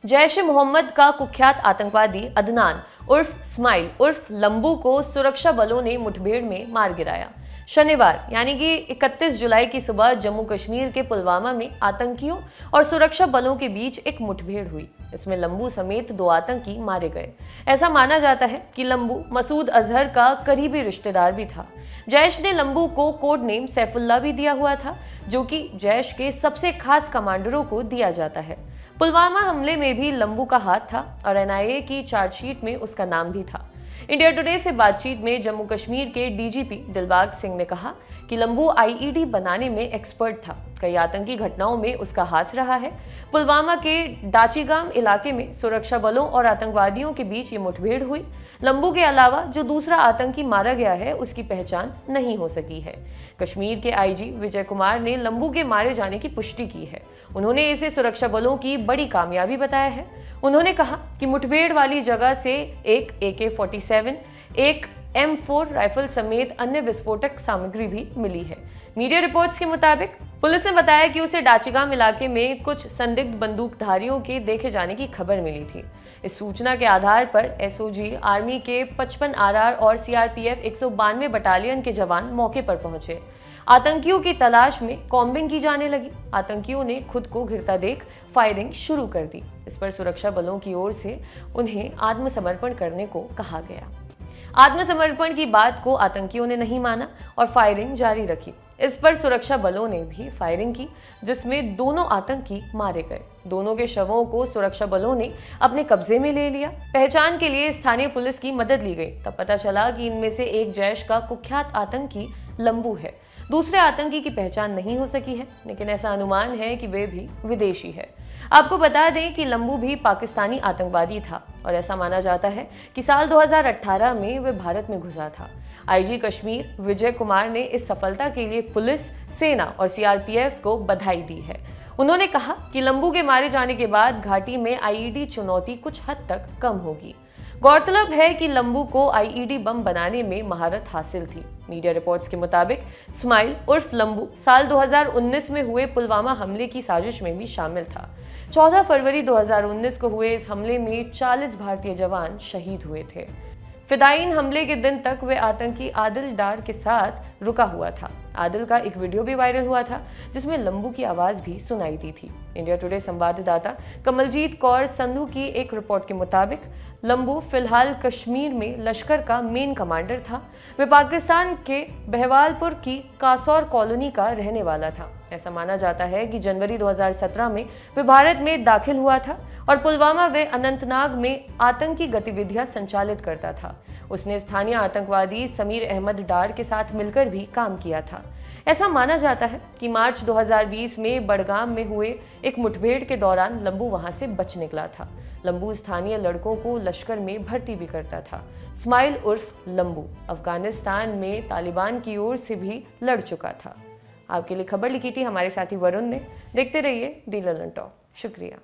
जैश ए मोहम्मद का कुख्यात आतंकवादी अदनान उर्फ स्माइल उर्फ लंबू को सुरक्षा बलों ने मुठभेड़ में मार गिराया। शनिवार यानी कि 31 जुलाई की सुबह जम्मू कश्मीर के पुलवामा में आतंकियों और सुरक्षा बलों के बीच एक मुठभेड़ हुई। इसमें लंबू समेत 2 आतंकी मारे गए। ऐसा माना जाता है कि लंबू मसूद अजहर का करीबी रिश्तेदार भी था। जैश ने लंबू को कोड नेम सैफुल्ला भी दिया हुआ था, जो कि जैश के सबसे खास कमांडरों को दिया जाता है। पुलवामा हमले में भी लंबू का हाथ था और एनआईए की चार्जशीट में उसका नाम भी था। इंडिया टुडे से बातचीत में जम्मू कश्मीर के डीजीपी दिलबाग सिंह ने कहा कि लंबू आईईडी बनाने में एक्सपर्ट था। कई आतंकी घटनाओं में उसका हाथ रहा है। पुलवामा के डाचीगाम इलाके में सुरक्षा बलों और आतंकवादियों के बीच ये मुठभेड़ हुई। लंबू के अलावा जो दूसरा आतंकी मारा गया है उसकी पहचान नहीं हो सकी है। कश्मीर के आईजी विजय कुमार ने लंबू के मारे जाने की पुष्टि की है। उन्होंने इसे सुरक्षा बलों की बड़ी कामयाबी बताया है। उन्होंने कहा कि मुठभेड़ वाली जगह से एक AK-47, एक M4 राइफल समेत अन्य विस्फोटक सामग्री भी मिली है। मीडिया रिपोर्ट्स के मुताबिक पुलिस ने बताया कि उसे डाचीगाम इलाके में कुछ संदिग्ध बंदूकधारियों के देखे जाने की खबर मिली थी। इस सूचना के आधार पर एसओजी, आर्मी के 55 RR और CRPF 192 बटालियन के जवान मौके पर पहुंचे। आतंकियों की तलाश में कॉम्बिंग की जाने लगी। आतंकियों ने खुद को घिरता देख फायरिंग शुरू कर दी। इस पर सुरक्षा बलों की ओर से उन्हें आत्मसमर्पण करने को कहा गया। आत्मसमर्पण की बात को आतंकियों ने नहीं माना और फायरिंग जारी रखी। इस पर सुरक्षा बलों ने भी फायरिंग की, जिसमें दोनों आतंकी मारे गए। दोनों के शवों को सुरक्षा बलों ने अपने कब्जे में ले लिया। पहचान के लिए स्थानीय पुलिस की मदद ली गई। तब पता चला कि इनमें से एक जैश का कुख्यात आतंकी लंबू है। दूसरे आतंकी की पहचान नहीं हो सकी है, लेकिन ऐसा अनुमान है कि वे भी विदेशी है। आपको बता दें कि लंबू भी पाकिस्तानी आतंकवादी था और ऐसा माना जाता है कि साल 2018 में वह भारत में घुसा था। आईजी कश्मीर विजय कुमार ने इस सफलता के लिए पुलिस, सेना और CRPF को बधाई दी है। उन्होंने कहा कि लंबू के मारे जाने के बाद घाटी में आईईडी चुनौती कुछ हद तक कम होगी। गौरतलब है कि लंबू को आईईडी बम बनाने में महारत हासिल थी। मीडिया रिपोर्ट्स के मुताबिक स्माइल उर्फ लंबू साल 2019 में हुए पुलवामा हमले की साजिश में भी शामिल था। 14 फरवरी 2019 को हुए इस हमले में 40 भारतीय जवान शहीद हुए थे। फिदायीन हमले के दिन तक वे आतंकी आदिल डार के साथ रुका हुआ था। आदिल का एक वीडियो भी वायरल हुआ था, जिसमें लंबू की आवाज भी सुनाई दी थी। इंडिया टुडे संवाददाता कमलजीत कौर संधू की एक रिपोर्ट के मुताबिक लंबू फिलहाल कश्मीर में लश्कर का मेन कमांडर था। वे पाकिस्तान के बहवालपुर की कासौर कॉलोनी का रहने वाला था। ऐसा माना जाता है कि जनवरी 2017 में वे भारत में दाखिल हुआ था और पुलवामा व अनंतनाग में आतंकी गतिविधियां संचालित करता था। उसने स्थानीय आतंकवादी समीर अहमद डार के साथ मिलकर भी काम किया था। ऐसा माना जाता है कि मार्च 2020 में बड़गाम में हुए एक मुठभेड़ के दौरान लंबू वहां से बच निकला था। लंबू स्थानीय लड़कों को लश्कर में भर्ती भी करता था। स्माइल उर्फ लंबू अफगानिस्तान में तालिबान की ओर से भी लड़ चुका था। आपके लिए खबर लिखी थी हमारे साथी वरुण ने। देखते रहिए दी ललन टॉक। शुक्रिया।